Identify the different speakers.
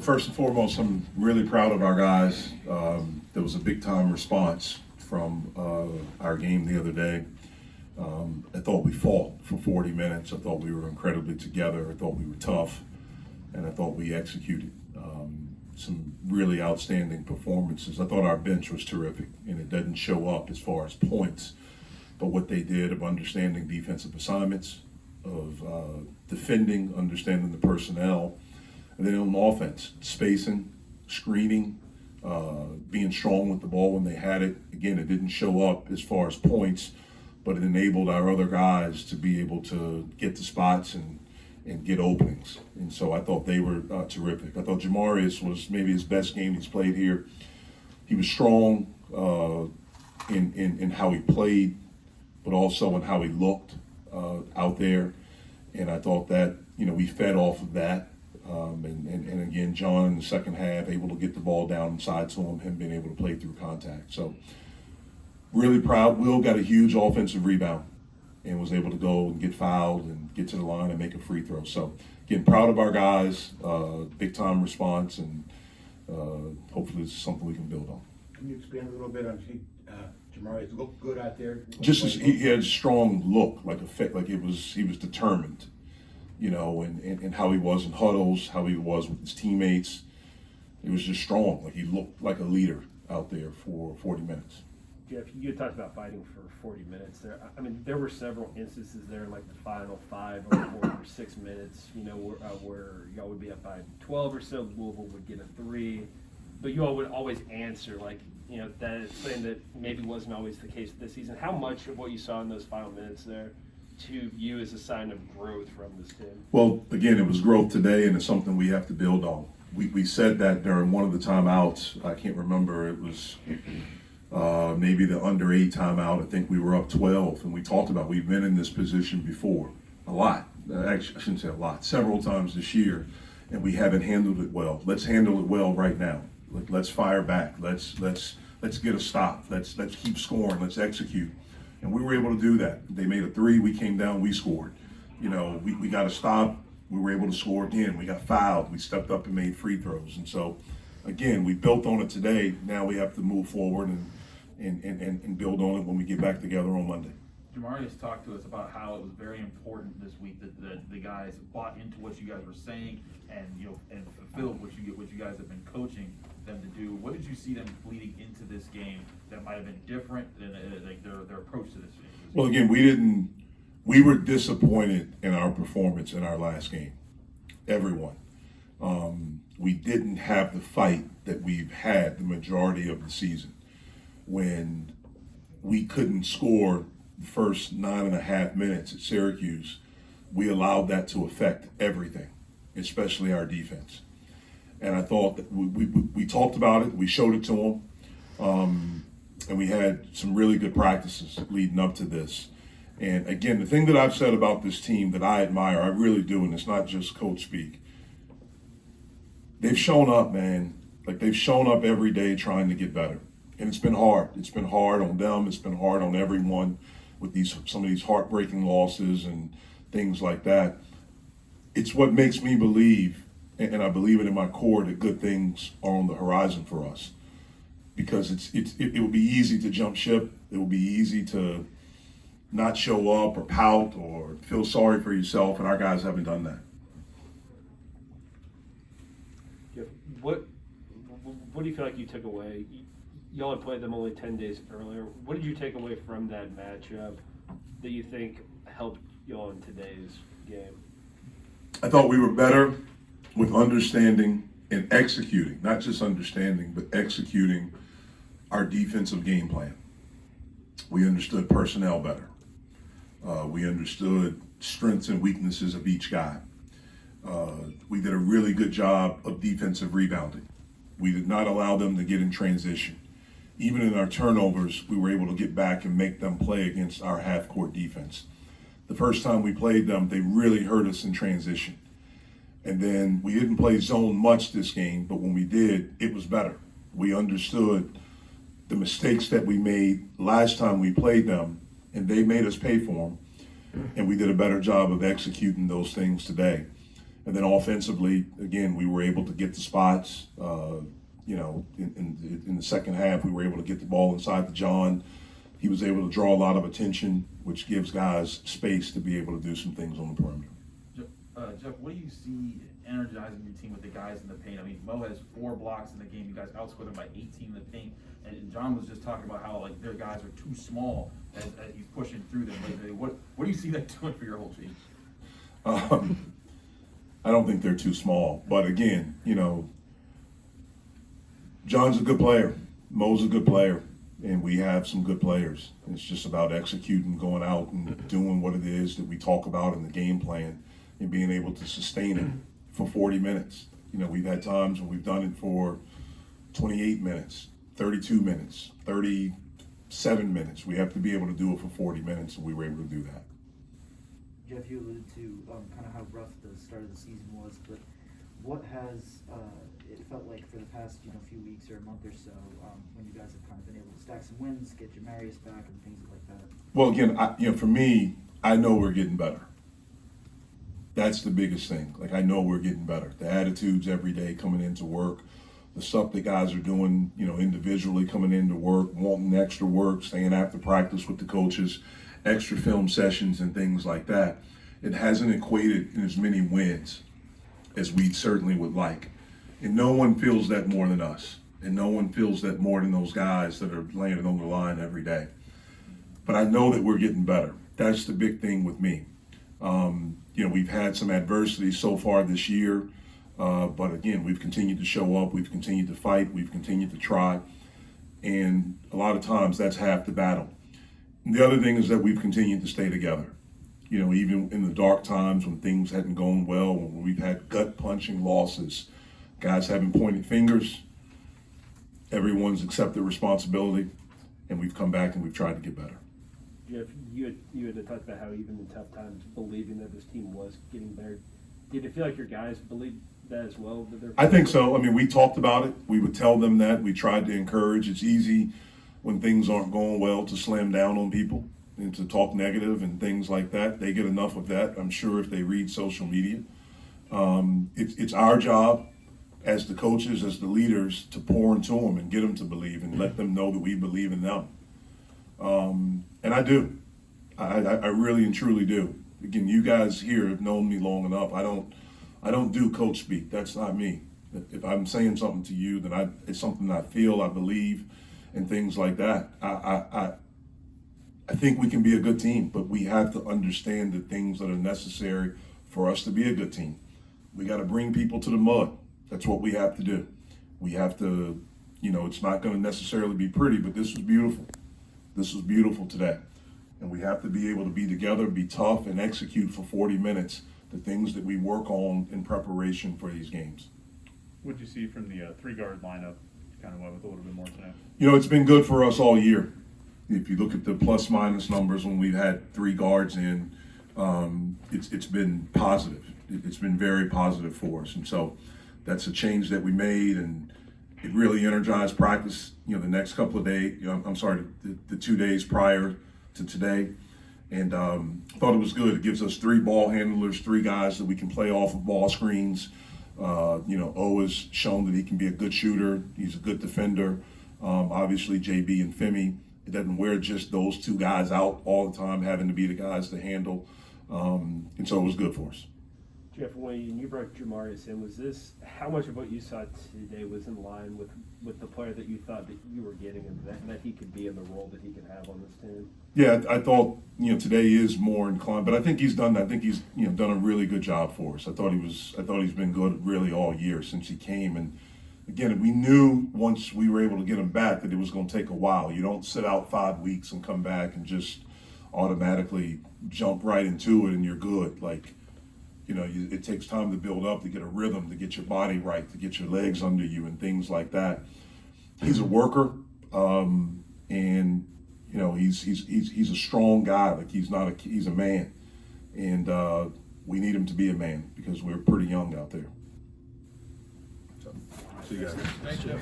Speaker 1: First and foremost, I'm really proud of our guys. There was a big-time response from our game the other day. I thought we fought for 40 minutes. I thought we were incredibly together. I thought we were tough, and I thought we executed. Some really outstanding performances. I thought our bench was terrific, and it doesn't show up as far as points, but what they did of understanding defensive assignments, of defending, understanding the personnel, and then on offense, spacing, screening, being strong with the ball when they had it. Again, it didn't show up as far as points, but it enabled our other guys to be able to get to spots and get openings. And so I thought they were terrific. I thought Jamarius was maybe his best game he's played here. He was strong in how he played, but also in how he looked out there. And I thought that, we fed off of that. And again, John in the second half, able to get the ball down inside to him being able to play through contact. So really proud. Will got a huge offensive rebound and was able to go and get fouled and get to the line and make a free throw. So again, proud of our guys, big time response, and hopefully this is something we can build on.
Speaker 2: Can you expand a little bit on Jamarius looked good out there?
Speaker 1: Just as he had a strong look, like he was determined, and how he was in huddles, how he was with his teammates. It was just strong. Like he looked like a leader out there for 40 minutes.
Speaker 3: Jeff, you talked about fighting for 40 minutes there. I mean, there were several instances there, like the final 5 or 6 minutes, where y'all would be up by 12 or so, Louisville would get a 3, but you all would always answer, that is something that maybe wasn't always the case this season. How much of what you saw in those final minutes there to you is a sign of growth from this team?
Speaker 1: Well, again, it was growth today, and it's something we have to build on. We said that during one of the timeouts. I can't remember. It was maybe the under 8 timeout. I think we were up 12, and we talked about we've been in this position before a lot. Actually, I shouldn't say a lot. Several times this year, and we haven't handled it well. Let's handle it well right now. Let's fire back. Let's get a stop. Let's keep scoring. Let's execute. And we were able to do that. They made a 3. We came down. We scored. We got a stop. We were able to score again. We got fouled. We stepped up and made free throws. And so, again, we built on it today. Now we have to move forward and build on it when we get back together on Monday.
Speaker 4: Jamarius talked to us about how it was very important this week that the guys bought into what you guys were saying and fulfilled what you guys have been coaching them to do. What did you see them leading into this game that might have been different than their approach to this game?
Speaker 1: Well, again, we were disappointed in our performance in our last game. Everyone. We didn't have the fight that we've had the majority of the season. When we couldn't score the first 9.5 minutes at Syracuse, we allowed that to affect everything, especially our defense. And I thought that we talked about it, we showed it to them, and we had some really good practices leading up to this. And again, the thing that I've said about this team that I admire, I really do, and it's not just coach speak, they've shown up, man. Like they've shown up every day trying to get better. And it's been hard. It's been hard on them. It's been hard on everyone with some of these heartbreaking losses and things like that. It's what makes me believe, and I believe it in my core, that good things are on the horizon for us. Because it will be easy to jump ship. It will be easy to not show up or pout or feel sorry for yourself, and our guys haven't done that.
Speaker 3: What do you feel like you took away? Y'all had played them only 10 days earlier. What did you take away from that matchup that you think helped y'all in today's game?
Speaker 1: I thought we were better with understanding and executing, not just understanding, but executing our defensive game plan. We understood personnel better. We understood strengths and weaknesses of each guy. We did a really good job of defensive rebounding. We did not allow them to get in transition. Even in our turnovers, we were able to get back and make them play against our half-court defense. The first time we played them, they really hurt us in transition. And then we didn't play zone much this game, but when we did, it was better. We understood the mistakes that we made last time we played them, and they made us pay for them. And we did a better job of executing those things today. And then offensively, again, we were able to get the spots. In the second half, we were able to get the ball inside the John. He was able to draw a lot of attention, which gives guys space to be able to do some things on the perimeter.
Speaker 4: Jeff, what do you see energizing your team with the guys in the paint? I mean, Mo has 4 blocks in the game. You guys outscored them by 18 in the paint. And John was just talking about how like their guys are too small as he's pushing through them. What do you see that doing for your whole team?
Speaker 1: I don't think they're too small, but again, John's a good player, Mo's a good player, and we have some good players. And it's just about executing, going out and doing what it is that we talk about in the game plan and being able to sustain it for 40 minutes. We've had times when we've done it for 28 minutes, 32 minutes, 37 minutes. We have to be able to do it for 40 minutes, and we were able to do that.
Speaker 5: Jeff, you alluded to kind of how rough the start of the season was, but what has it felt like for the past few weeks or a month or so when you guys have kind of been able to stack some wins, get Jamarius back, and things like that?
Speaker 1: Well, again, for me, I know we're getting better. That's the biggest thing. Like, I know we're getting better. The attitudes every day coming into work, the stuff that guys are doing, individually coming into work, wanting extra work, staying after practice with the coaches, extra film sessions and things like that. It hasn't equated in as many wins as we certainly would like. And no one feels that more than us. And no one feels that more than those guys that are landing on the line every day. But I know that we're getting better. That's the big thing with me. We've had some adversity so far this year, but again, we've continued to show up, we've continued to fight, we've continued to try, and a lot of times that's half the battle. And the other thing is that we've continued to stay together. Even in the dark times when things hadn't gone well, when we've had gut-punching losses, guys haven't pointed fingers, everyone's accepted responsibility, and we've come back and we've tried to get better.
Speaker 3: Jeff, you had talked about how even in tough times, believing that this team was getting better. Did it feel like your guys believed that as well?
Speaker 1: I think so. I mean, we talked about it. We would tell them that. We tried to encourage. It's easy when things aren't going well to slam down on people and to talk negative and things like that. They get enough of that, I'm sure, if they read social media. It's our job as the coaches, as the leaders, to pour into them and get them to believe and let them know that we believe in them. And I do. I really and truly do. Again, you guys here have known me long enough. I don't do coach speak. That's not me. If I'm saying something to you, then it's something I feel, I believe, and things like that. I think we can be a good team, but we have to understand the things that are necessary for us to be a good team. We got to bring people to the mud. That's what we have to do. We have to, it's not going to necessarily be pretty, but this was beautiful. This was beautiful today. And we have to be able to be together, be tough, and execute for 40 minutes the things that we work on in preparation for these games.
Speaker 6: What did you see from the 3-guard lineup? Kind of went with a little bit more today.
Speaker 1: It's been good for us all year. If you look at the plus-minus numbers when we've had 3 guards in, it's been positive. It's been very positive for us. And so that's a change that we made, and it really energized practice, the next couple of days, the 2 days prior to today. And thought it was good. It gives us 3 ball handlers, 3 guys that we can play off of ball screens. O has shown that he can be a good shooter. He's a good defender. Obviously, JB and Femi. It doesn't wear just those 2 guys out all the time, having to be the guys to handle. And so it was good for us.
Speaker 3: Jeff, when you brought Jamarius in, how much of what you saw today was in line with the player that you thought that you were getting, and that he could be in the role that he could have on this team?
Speaker 1: Yeah, I thought today is more inclined, but I think he's done that. I think he's done a really good job for us. I thought he's been good really all year since he came. And again, we knew once we were able to get him back that it was going to take a while. You don't sit out 5 weeks and come back and just automatically jump right into it and you're good. It takes time to build up, to get a rhythm, to get your body right, to get your legs under you and things like that. He's a worker, and he's a strong guy. He's a man, and we need him to be a man because we're pretty young out there. So, see you guys.
Speaker 4: Thank you.